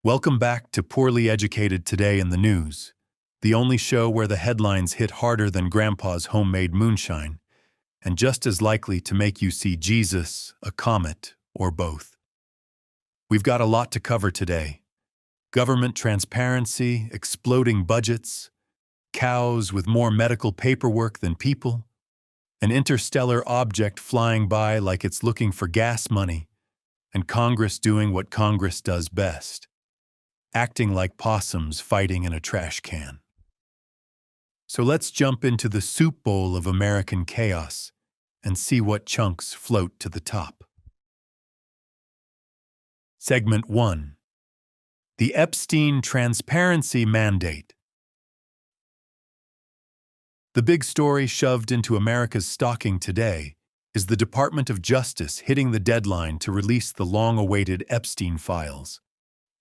Welcome back to Poorly Educated Today in the News, the only show where the headlines hit harder than Grandpa's homemade moonshine, and just as likely to make you see Jesus, a comet, or both. We've got a lot to cover today. Government transparency, exploding budgets, cows with more medical paperwork than people, an interstellar object flying by like it's looking for gas money, and Congress doing what Congress does best, acting like possums fighting in a trash can. So let's jump into the soup bowl of American chaos and see what chunks float to the top. Segment 1. The Epstein Transparency Mandate. The big story shoved into America's stocking today is the Department of Justice hitting the deadline to release the long-awaited Epstein files.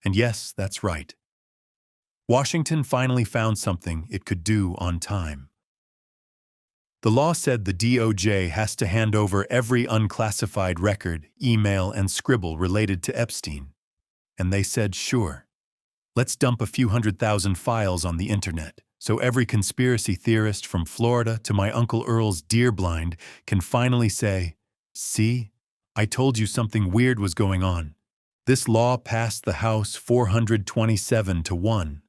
And yes, that's right. Washington finally found something it could do on time. The law said the DOJ has to hand over every unclassified record, email, and scribble related to Epstein. And they said, sure. Let's dump a few 100,000 files on the internet, so every conspiracy theorist from Florida to my Uncle Earl's deer blind can finally say, see, I told you something weird was going on. This law passed the House 427-1.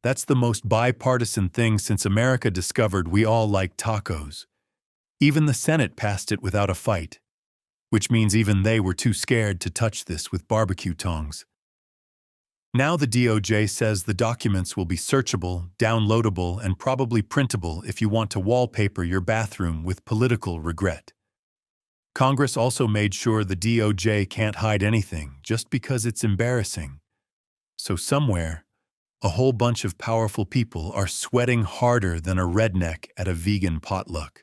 That's the most bipartisan thing since America discovered we all like tacos. Even the Senate passed it without a fight, which means even they were too scared to touch this with barbecue tongs. Now the DOJ says the documents will be searchable, downloadable, and probably printable if you want to wallpaper your bathroom with political regret. Congress also made sure the DOJ can't hide anything just because it's embarrassing. So somewhere, a whole bunch of powerful people are sweating harder than a redneck at a vegan potluck.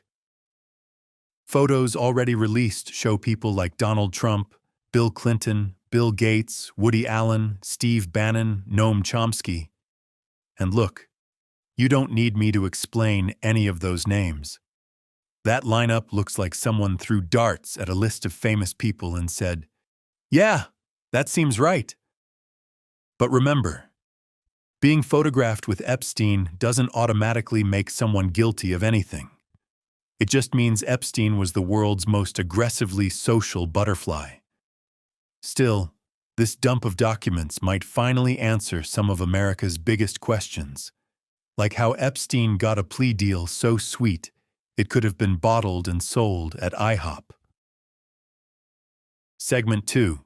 Photos already released show people like Donald Trump, Bill Clinton, Bill Gates, Woody Allen, Steve Bannon, Noam Chomsky. And look, you don't need me to explain any of those names. That lineup looks like someone threw darts at a list of famous people and said, yeah, that seems right. But remember, being photographed with Epstein doesn't automatically make someone guilty of anything. It just means Epstein was the world's most aggressively social butterfly. Still, this dump of documents might finally answer some of America's biggest questions, like how Epstein got a plea deal so sweet it could have been bottled and sold at IHOP. Segment 2.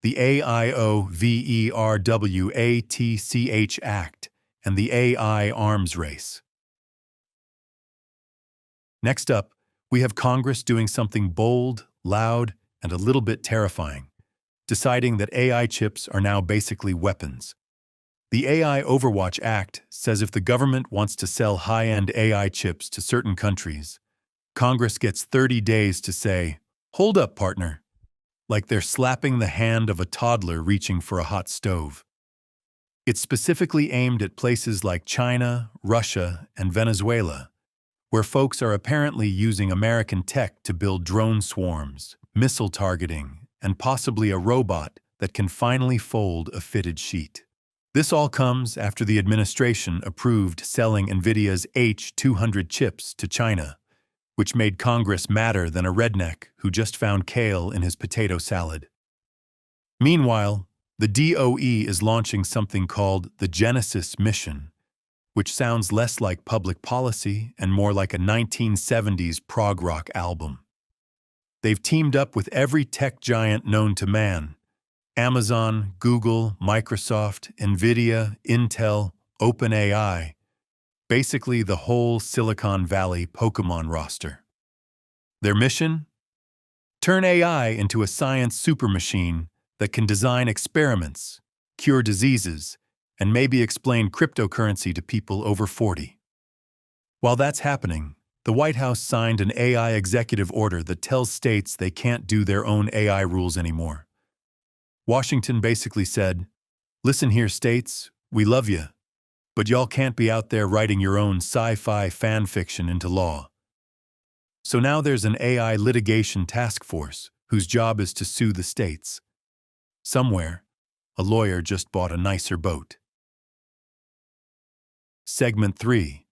The AIOVERWATCH Act and the AI Arms Race. Next up, we have Congress doing something bold, loud, and a little bit terrifying, deciding that AI chips are now basically weapons. The AI Overwatch Act says if the government wants to sell high-end AI chips to certain countries, Congress gets 30 days to say, hold up, partner. Like they're slapping the hand of a toddler reaching for a hot stove. It's specifically aimed at places like China, Russia, and Venezuela, where folks are apparently using American tech to build drone swarms, missile targeting, and possibly a robot that can finally fold a fitted sheet. This all comes after the administration approved selling NVIDIA's H200 chips to China, which made Congress madder than a redneck who just found kale in his potato salad. Meanwhile, the DOE is launching something called the Genesis Mission, which sounds less like public policy and more like a 1970s prog rock album. They've teamed up with every tech giant known to man: Amazon, Google, Microsoft, NVIDIA, Intel, OpenAI, basically the whole Silicon Valley Pokemon roster. Their mission? Turn AI into a science supermachine that can design experiments, cure diseases, and maybe explain cryptocurrency to people over 40. While that's happening, the White House signed an AI executive order that tells states they can't do their own AI rules anymore. Washington basically said, listen here, states, we love you, but y'all can't be out there writing your own sci-fi fan fiction into law. So now there's an AI litigation task force whose job is to sue the states. Somewhere, a lawyer just bought a nicer boat. Segment 3.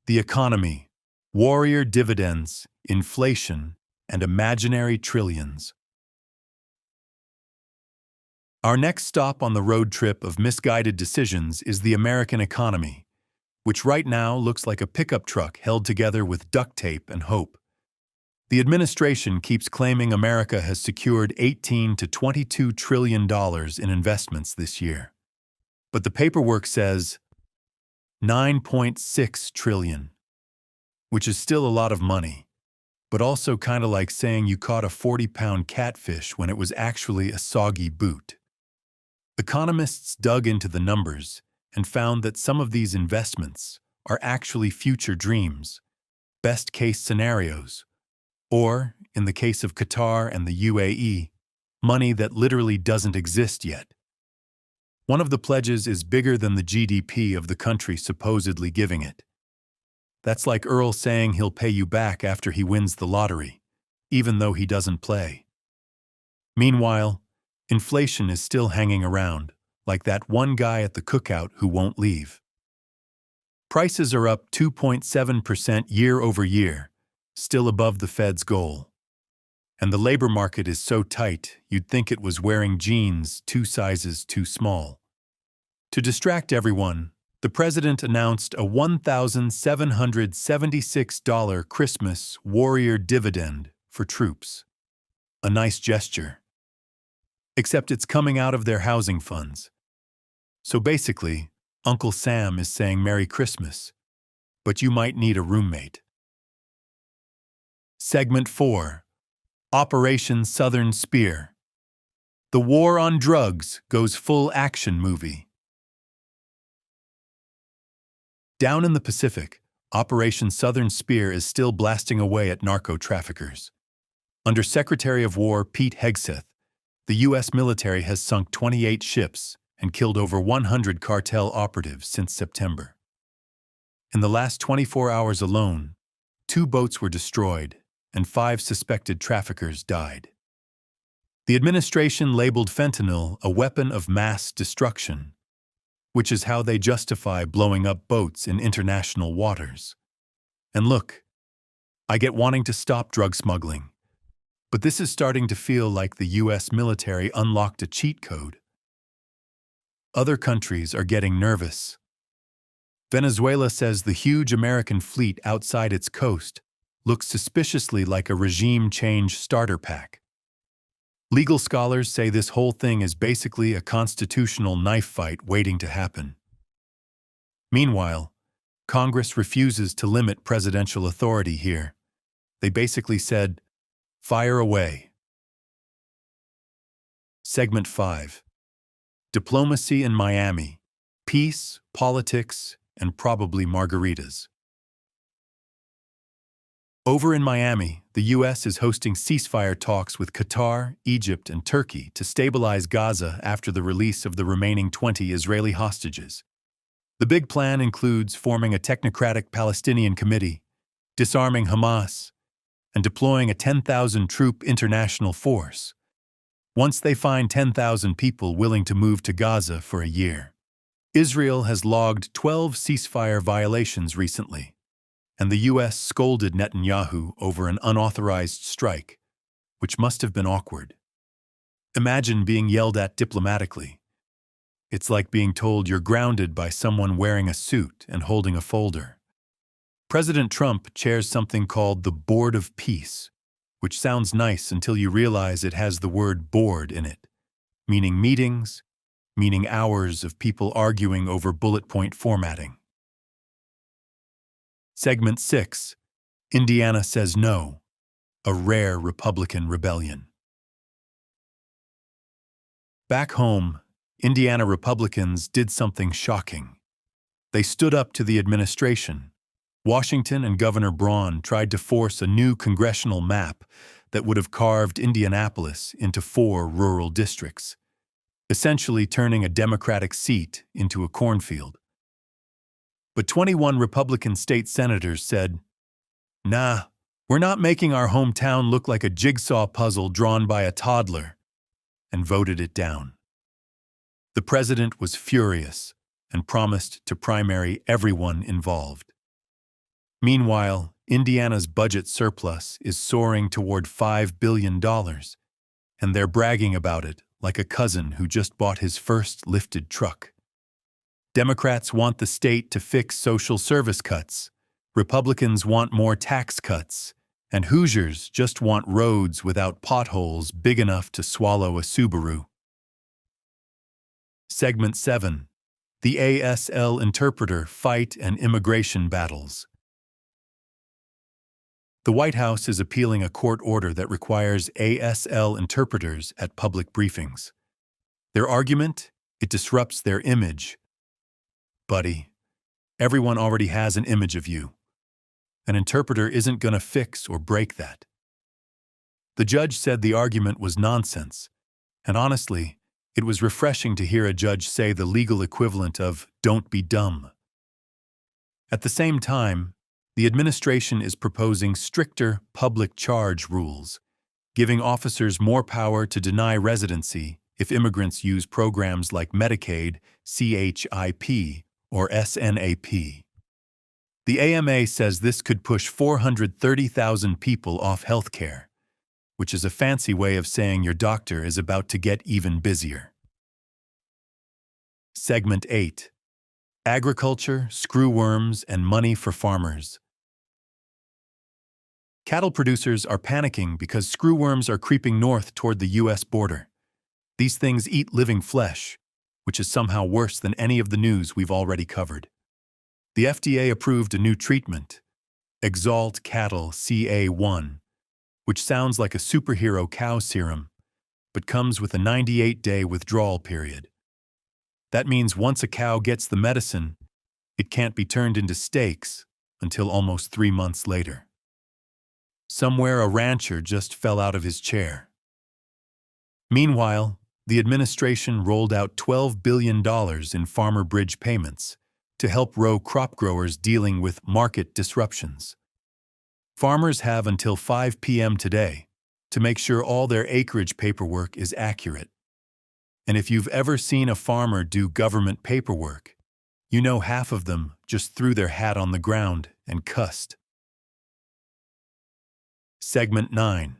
The economy, warrior dividends, inflation, and imaginary trillions. Our next stop on the road trip of misguided decisions is the American economy, which right now looks like a pickup truck held together with duct tape and hope. The administration keeps claiming America has secured $18 to $22 trillion in investments this year. But the paperwork says $9.6 trillion, which is still a lot of money, but also kind of like saying you caught a 40-pound catfish when it was actually a soggy boot. Economists dug into the numbers and found that some of these investments are actually future dreams, best-case scenarios, or, in the case of Qatar and the UAE, money that literally doesn't exist yet. One of the pledges is bigger than the GDP of the country supposedly giving it. That's like Earl saying he'll pay you back after he wins the lottery, even though he doesn't play. Meanwhile, inflation is still hanging around, like that one guy at the cookout who won't leave. Prices are up 2.7% year over year, still above the Fed's goal. And the labor market is so tight, you'd think it was wearing jeans 2 sizes too small. To distract everyone, the president announced a $1,776 Christmas warrior dividend for troops. A nice gesture. Except it's coming out of their housing funds. So basically, Uncle Sam is saying Merry Christmas, but you might need a roommate. Segment 4. Operation Southern Spear. The war on drugs goes full action movie. Down in the Pacific, Operation Southern Spear is still blasting away at narco-traffickers. Under Secretary of War Pete Hegseth, the U.S. military has sunk 28 ships and killed over 100 cartel operatives since September. In the last 24 hours alone, 2 boats were destroyed and 5 suspected traffickers died. The administration labeled fentanyl a weapon of mass destruction, which is how they justify blowing up boats in international waters. And look, I get wanting to stop drug smuggling, but this is starting to feel like the U.S. military unlocked a cheat code. Other countries are getting nervous. Venezuela says the huge American fleet outside its coast looks suspiciously like a regime change starter pack. Legal scholars say this whole thing is basically a constitutional knife fight waiting to happen. Meanwhile, Congress refuses to limit presidential authority here. They basically said, fire away. Segment 5. Diplomacy in Miami. Peace, politics, and probably margaritas. Over in Miami, the U.S. is hosting ceasefire talks with Qatar, Egypt, and Turkey to stabilize Gaza after the release of the remaining 20 Israeli hostages. The big plan includes forming a technocratic Palestinian committee, disarming Hamas, and deploying a 10,000-troop international force, once they find 10,000 people willing to move to Gaza for a year. Israel has logged 12 ceasefire violations recently, and the U.S. scolded Netanyahu over an unauthorized strike, which must have been awkward. Imagine being yelled at diplomatically. It's like being told you're grounded by someone wearing a suit and holding a folder. President Trump chairs something called the Board of Peace, which sounds nice until you realize it has the word board in it, meaning meetings, meaning hours of people arguing over bullet point formatting. Segment 6. Indiana says no. A rare Republican rebellion. Back home, Indiana Republicans did something shocking. They stood up to the administration. Washington and Governor Braun tried to force a new congressional map that would have carved Indianapolis into 4 rural districts, essentially turning a Democratic seat into a cornfield. But 21 Republican state senators said, "Nah, we're not making our hometown look like a jigsaw puzzle drawn by a toddler," and voted it down. The president was furious and promised to primary everyone involved. Meanwhile, Indiana's budget surplus is soaring toward $5 billion, and they're bragging about it like a cousin who just bought his first lifted truck. Democrats want the state to fix social service cuts, Republicans want more tax cuts, and Hoosiers just want roads without potholes big enough to swallow a Subaru. Segment 7. The ASL Interpreter Fight and Immigration Battles. The White House is appealing a court order that requires ASL interpreters at public briefings. Their argument? It disrupts their image. Buddy, everyone already has an image of you. An interpreter isn't going to fix or break that. The judge said the argument was nonsense, and honestly, it was refreshing to hear a judge say the legal equivalent of "don't be dumb." At the same time, the administration is proposing stricter public charge rules, giving officers more power to deny residency if immigrants use programs like Medicaid, CHIP, or SNAP. The AMA says this could push 430,000 people off health care, which is a fancy way of saying your doctor is about to get even busier. Segment 8. Agriculture, screwworms, and money for farmers. Cattle producers are panicking because screwworms are creeping north toward the U.S. border. These things eat living flesh, which is somehow worse than any of the news we've already covered. The FDA approved a new treatment, Exalt Cattle CA1, which sounds like a superhero cow serum, but comes with a 98-day withdrawal period. That means once a cow gets the medicine, it can't be turned into steaks until almost 3 months later. Somewhere a rancher just fell out of his chair. Meanwhile, the administration rolled out $12 billion in farmer bridge payments to help row crop growers dealing with market disruptions. Farmers have until 5 p.m. today to make sure all their acreage paperwork is accurate. And if you've ever seen a farmer do government paperwork, you know half of them just threw their hat on the ground and cussed. Segment 9.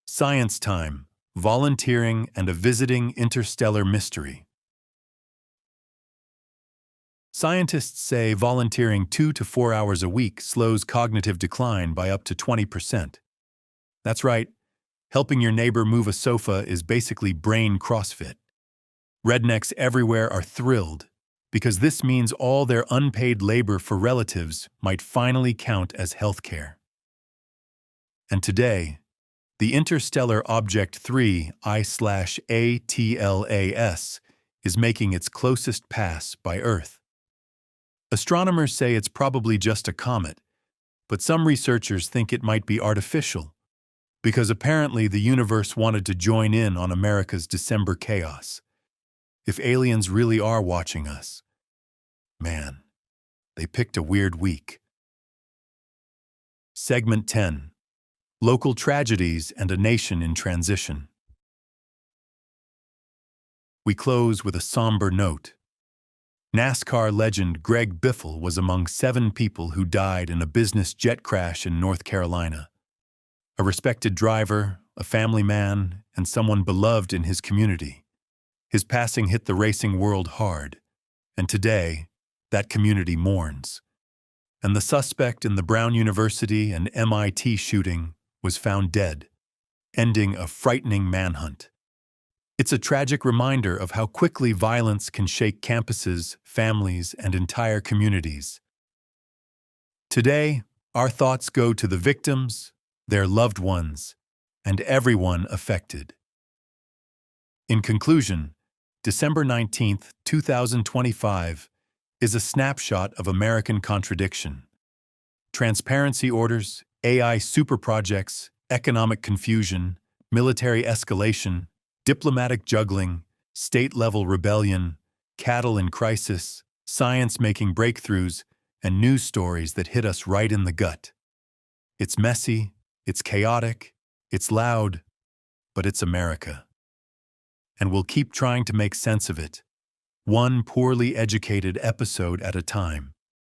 Science Time, Volunteering and a Visiting Interstellar Mystery. Scientists say volunteering 2 to 4 hours a week slows cognitive decline by up to 20%. That's right, helping your neighbor move a sofa is basically brain CrossFit. Rednecks everywhere are thrilled because this means all their unpaid labor for relatives might finally count as healthcare. And today, the interstellar object 3 I/ATLAS is making its closest pass by Earth. Astronomers say it's probably just a comet, but some researchers think it might be artificial, because apparently the universe wanted to join in on America's December chaos. If aliens really are watching us, man, they picked a weird week. Segment 10. Local Tragedies and a Nation in Transition. We close with a somber note. NASCAR legend Greg Biffle was among 7 people who died in a business jet crash in North Carolina. A respected driver, a family man, and someone beloved in his community. His passing hit the racing world hard, and today, that community mourns. And the suspect in the Brown University and MIT shooting was found dead, ending a frightening manhunt. It's a tragic reminder of how quickly violence can shake campuses, families, and entire communities. Today, our thoughts go to the victims, their loved ones, and everyone affected. In conclusion, December 19, 2025, is a snapshot of American contradiction. Transparency orders, AI super projects, economic confusion, military escalation, diplomatic juggling, state-level rebellion, cattle in crisis, science making breakthroughs, and news stories that hit us right in the gut. It's messy, it's chaotic, it's loud, but it's America. And we'll keep trying to make sense of it one poorly educated episode at a time.